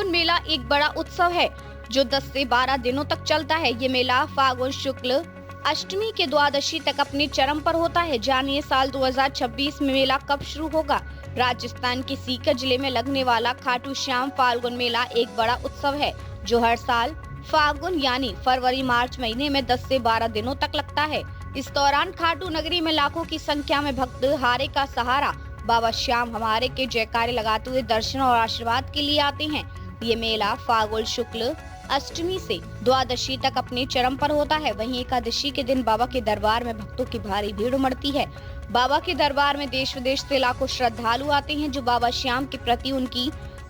फागुन मेला एक बड़ा उत्सव है जो 10 से 12 दिनों तक चलता है। ये मेला फागुन शुक्ल अष्टमी के द्वादशी तक अपने चरम पर होता है। जानिए साल 2026 में मेला कब शुरू होगा। राजस्थान के सीकर जिले में लगने वाला खाटू श्याम फाल्गुन मेला एक बड़ा उत्सव है जो हर साल फागुन यानी फरवरी मार्च महीने में 10 से 12 दिनों तक लगता है। इस दौरान खाटू नगरी में लाखों की संख्या में भक्त हारे का सहारा बाबा श्याम हमारे के जयकारे लगाते हुए दर्शन और आशीर्वाद के लिए आते हैं। ये मेला फागुन शुक्ल अष्टमी से द्वादशी तक अपने चरम पर होता है। वहीं एकादशी के दिन बाबा के दरबार में भक्तों की भारी भीड़ उमड़ती है। बाबा के दरबार में देश विदेश से लाखों श्रद्धालु आते हैं जो बाबा श्याम के प्रति उनकी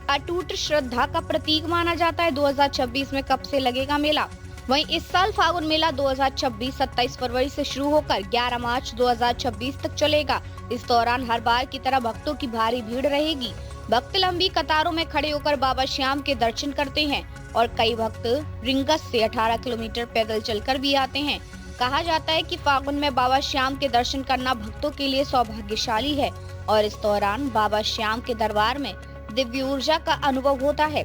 अटूट श्रद्धा का प्रतीक माना जाता है। 2026 में कब से लगेगा मेला। वहीं इस साल फागुन मेला 2026 27 फरवरी से शुरू होकर 11 मार्च 2026 तक चलेगा। इस दौरान हर बार की तरह भक्तों की भारी भीड़ रहेगी। भक्त लंबी कतारों में खड़े होकर बाबा श्याम के दर्शन करते हैं और कई भक्त रिंगस से 18 किलोमीटर पैदल चलकर भी आते हैं। कहा जाता है कि फागुन में बाबा श्याम के दर्शन करना भक्तों के लिए सौभाग्यशाली है और इस दौरान बाबा श्याम के दरबार में दिव्य ऊर्जा का अनुभव होता है।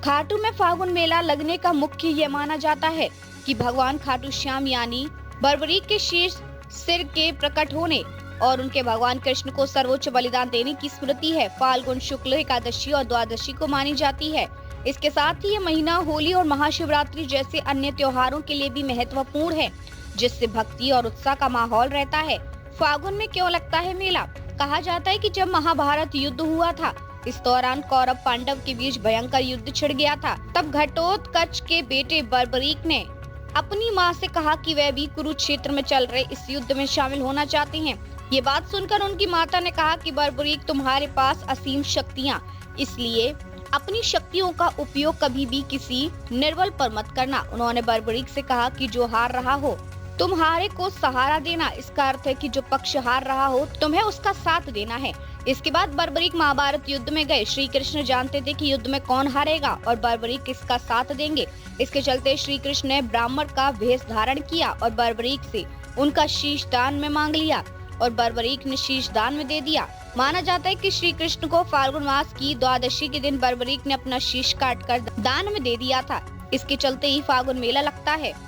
खाटू में फागुन मेला लगने का मुख्य ये माना जाता है कि भगवान खाटू श्याम यानी बर्बरीक के शीर्ष सिर के प्रकट होने और उनके भगवान कृष्ण को सर्वोच्च बलिदान देने की स्मृति है। फाल्गुन शुक्ल एकादशी और द्वादशी को मानी जाती है। इसके साथ ही ये महीना होली और महाशिवरात्रि जैसे अन्य त्योहारों के लिए भी महत्वपूर्ण है जिससे भक्ति और उत्साह का माहौल रहता है। फागुन में क्यों लगता है मेला। कहा जाता है कि जब महाभारत युद्ध हुआ था इस दौरान कौरव पांडव के बीच भयंकर युद्ध छिड़ गया था। तब घटोत्कच के बेटे बर्बरीक ने अपनी मां से कहा कि वह भी कुरुक्षेत्र में चल रहे इस युद्ध में शामिल होना चाहते हैं। ये बात सुनकर उनकी माता ने कहा कि बर्बरीक तुम्हारे पास असीम शक्तियां, इसलिए अपनी शक्तियों का उपयोग कभी भी किसी निर्बल पर मत करना। उन्होंने बर्बरीक से कहा कि जो हार रहा हो तुम हारे को सहारा देना। इसका अर्थ है कि जो पक्ष हार रहा हो तुम्हें उसका साथ देना है। इसके बाद बर्बरीक महाभारत युद्ध में गए। श्री कृष्ण जानते थे कि युद्ध में कौन हारेगा और बर्बरीक किसका साथ देंगे। इसके चलते श्री कृष्ण ने ब्राह्मण का वेश धारण किया और बर्बरीक से उनका शीश दान में मांग लिया और बर्बरीक ने शीश दान में दे दिया। माना जाता है कि श्री कृष्ण को फाल्गुन मास की द्वादशी के दिन बर्बरीक ने अपना शीश काटकर दान में दे दिया था। इसके चलते ही फागुन मेला लगता है।